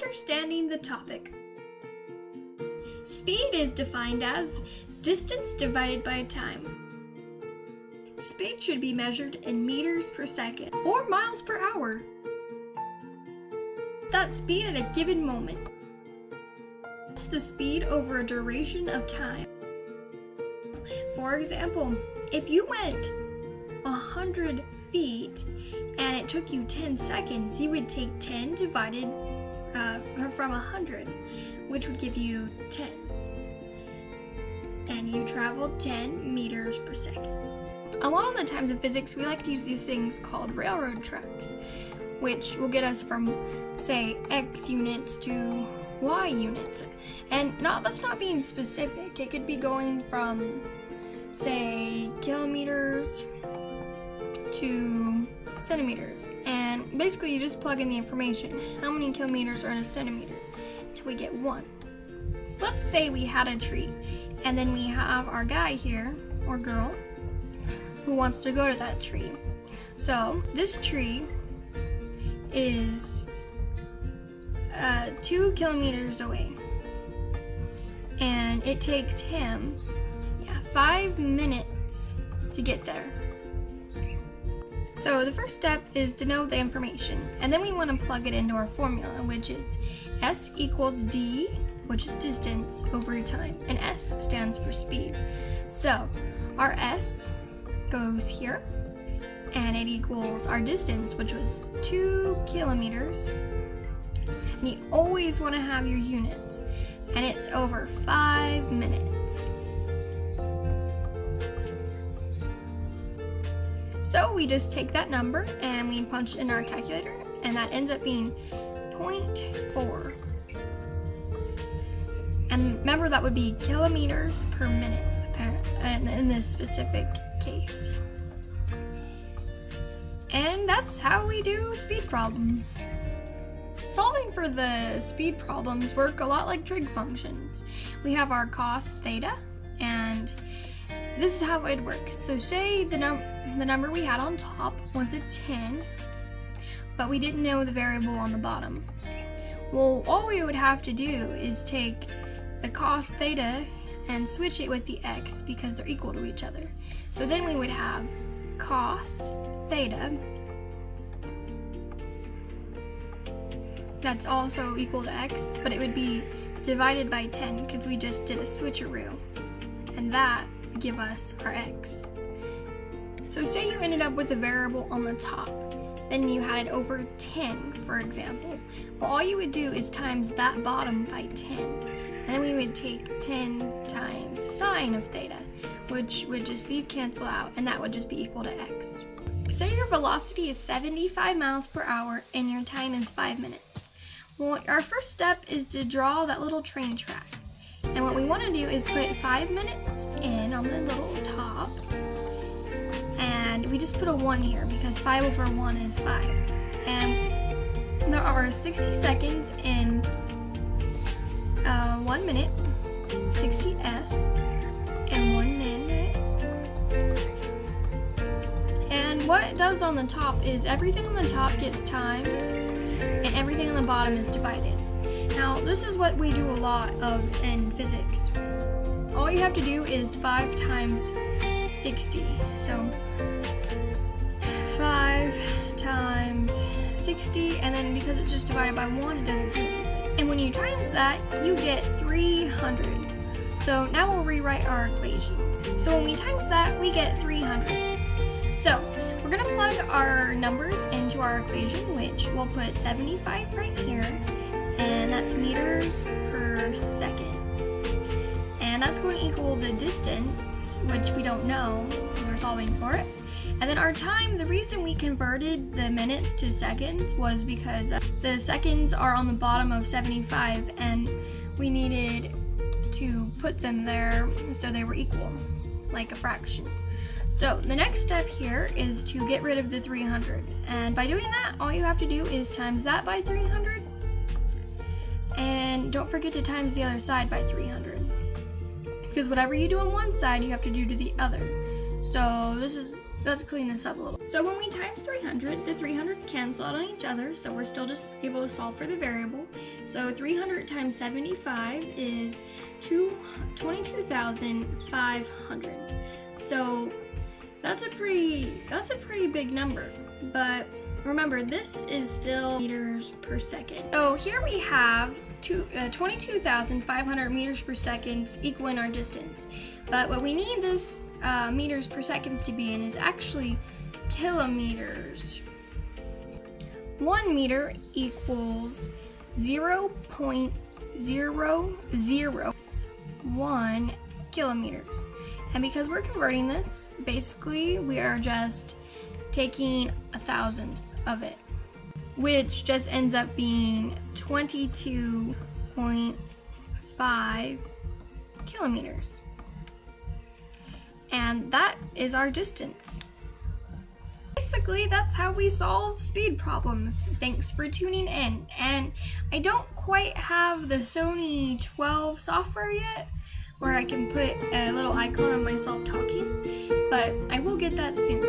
Understanding the topic. Speed is defined as distance divided by time. Speed should be measured in meters per second or miles per hour. That's speed at a given moment. It's the speed over a duration of time. For example, if you went 100 feet and it took you 10 seconds, you would take 10 divided from 100, which would give you 10. And you traveled 10 meters per second. A lot of the times in physics, we like to use these things called railroad tracks, which will get us from, say, X units to Y units. And that's not being specific. It could be going from, say, kilometers to centimeters. And basically, you just plug in the information. How many kilometers are in a centimeter? Until we get 1. Let's say we had a tree, and then we have our guy here, or girl, who wants to go to that tree. So this tree is 2 kilometers away, and it takes him 5 minutes to get there. So the first step is to know the information, and then we want to plug it into our formula, which is S equals D, which is distance over time, and S stands for speed. So our S goes here, and it equals our distance, which was 2 kilometers. And you always want to have your units, and it's over 5 minutes. So we just take that number and we punch it in our calculator, and that ends up being 0.4. And remember, that would be kilometers per minute in this specific case. And that's how we do speed problems. Solving for the speed problems work a lot like trig functions. We have our cos theta, and this is how it works. So say the number we had on top was a 10, but we didn't know the variable on the bottom. Well, all we would have to do is take the cos theta and switch it with the x, because they're equal to each other. So then we would have cos theta, that's also equal to x, but it would be divided by 10 because we just did a switcheroo, and that would give us our x. So say you ended up with a variable on the top, then you had it over 10, for example. Well, all you would do is times that bottom by 10. And then we would take 10 times sine of theta, which would just, these cancel out, and that would just be equal to x. Say your velocity is 75 miles per hour and your time is 5 minutes. Well, our first step is to draw that little train track. And what we want to do is put 5 minutes in on the little top. And we just put a 1 here because 5 over 1 is 5. And there are 60 seconds in 1 minute, 60 s, and 1 minute. And what it does on the top is everything on the top gets times, and everything on the bottom is divided. Now, this is what we do a lot of in physics. All you have to do is 5 times 60. So 5 times 60, and then because it's just divided by 1, it doesn't do anything. And when you times that, you get 300. So now we'll rewrite our equations. So when we times that, we get 300. So we're going to plug our numbers into our equation, which we'll put 75 right here, and that's meters per second. And that's going to equal the distance, which we don't know because we're solving for it. And then our time, the reason we converted the minutes to seconds was because the seconds are on the bottom of 75, and we needed to put them there so they were equal, like a fraction. So the next step here is to get rid of the 300. And by doing that, all you have to do is times that by 300. And don't forget to times the other side by 300. Because whatever you do on one side, you have to do to the other. So let's clean this up a little. So when we times 300, the 300s cancel out on each other, so we're still just able to solve for the variable. So 300 times 75 is 22,500. So that's a pretty big number, but remember, this is still meters per second. So here we have 22,500 meters per second equaling our distance. But what we need this meters per seconds to be in is actually kilometers. 1 meter equals 0.001 kilometers. And because we're converting this, basically we are just taking 1,000th of it, which just ends up being 22.5 kilometers. And that is our distance. Basically, that's how we solve speed problems. Thanks for tuning in. And I don't quite have the Sony 12 software yet, where I can put a little icon of myself talking, but I will get that soon.